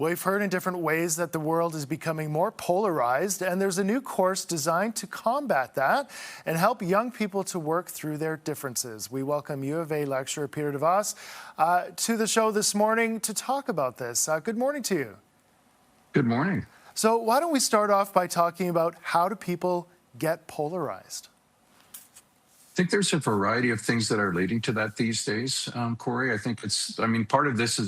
We've heard in different ways that the world is becoming more polarized, and there's a new course designed to combat that and help young people to work through their differences. We welcome U of A lecturer Peter De Vos to the show this morning to talk about this. Good morning to you. Good morning. So why don't we start off by talking about how do people get polarized? I think there's a variety of things that are leading to that these days, Cory. I think part of this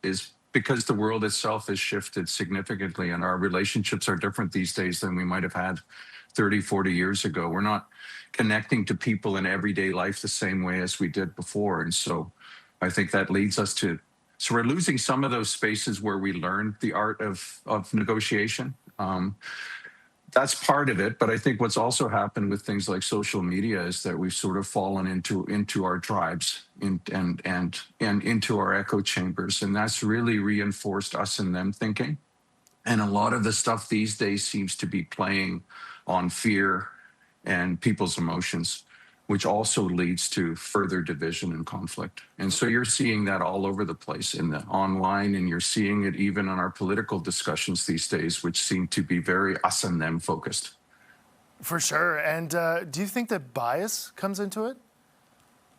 is because the world itself has shifted significantly and our relationships are different these days than we might have had 30, 40 years ago. We're not connecting to people in everyday life the same way as we did before. And so I think that leads us to, so we're losing some of those spaces where we learned the art of negotiation. That's part of it, but I think what's also happened with things like social media is that we've sort of fallen into our tribes and into our echo chambers, and that's really reinforced us and them thinking. And a lot of the stuff these days seems to be playing on fear and people's emotions, which also leads to further division and conflict. And so you're seeing that all over the place in the online, and you're seeing it even on our political discussions these days, which seem to be very us and them focused. For sure. And do you think that bias comes into it?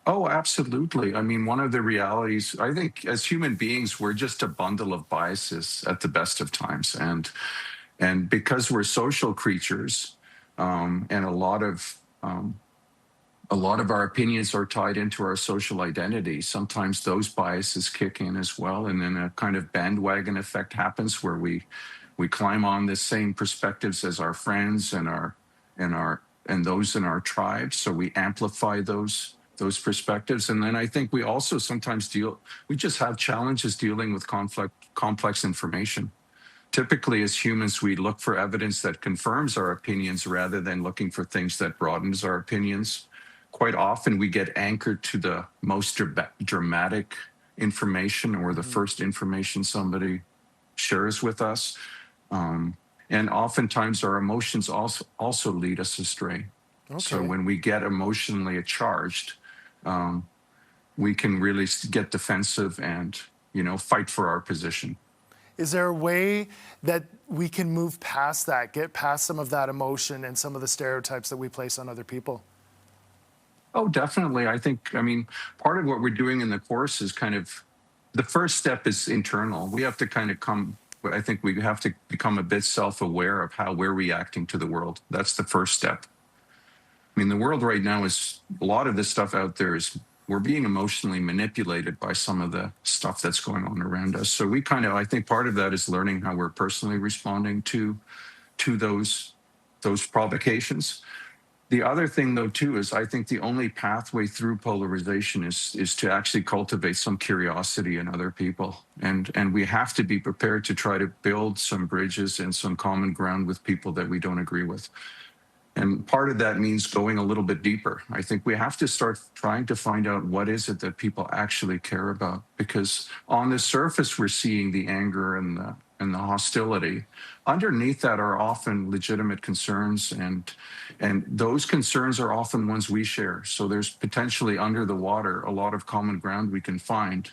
Oh, absolutely. I mean, one of the realities, I think as human beings, we're just a bundle of biases at the best of times. And because we're social creatures, and a lot of our opinions are tied into our social identity, sometimes those biases kick in as well. And then a kind of bandwagon effect happens where we climb on the same perspectives as our friends and those in our tribes. So we amplify those perspectives. And then I think we also sometimes we just have challenges dealing with complex information. Typically, as humans, we look for evidence that confirms our opinions rather than looking for things that broadens our opinions. Quite often, we get anchored to the most dramatic information or the first information somebody shares with us. And oftentimes, our emotions also lead us astray. Okay. So when we get emotionally charged, we can really get defensive and, fight for our position. Is there a way that we can move past that, get past some of that emotion and some of the stereotypes that we place on other people? Oh, definitely. Part of what we're doing in the course is the first step is internal. We have to we have to become a bit self-aware of how we're reacting to the world. That's the first step. The world right now is, a lot of this stuff out there is, we're being emotionally manipulated by some of the stuff that's going on around us. So I think part of that is learning how we're personally responding to those provocations. The other thing, though, too, is I think the only pathway through polarization is to actually cultivate some curiosity in other people. And we have to be prepared to try to build some bridges and some common ground with people that we don't agree with. And part of that means going a little bit deeper. I think we have to start trying to find out what is it that people actually care about. Because on the surface, we're seeing the anger and the hostility. Underneath that are often legitimate concerns, and those concerns are often ones we share. So there's potentially under the water a lot of common ground we can find,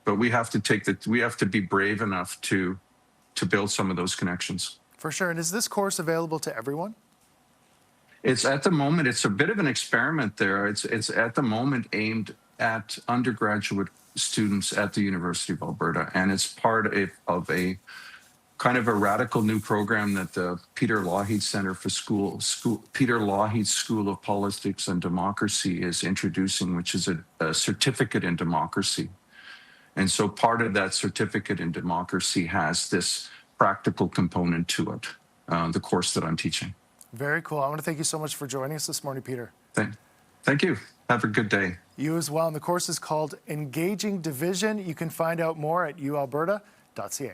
but we have to be brave enough to build some of those connections. For sure. And is this course available to everyone? It's at the moment, it's a bit of an experiment there. It's at the moment aimed at undergraduate students at the University of Alberta, and it's part of a kind of a radical new program that the Peter Lougheed Center for Peter Lougheed School of Politics and Democracy is introducing, which is a certificate in democracy. And so part of that certificate in democracy has this practical component to it, the course that I'm teaching. Very cool. I want to thank you so much for joining us this morning, Peter. Thank you. Have a good day. You as well. And the course is called Engaging Division. You can find out more at ualberta.ca.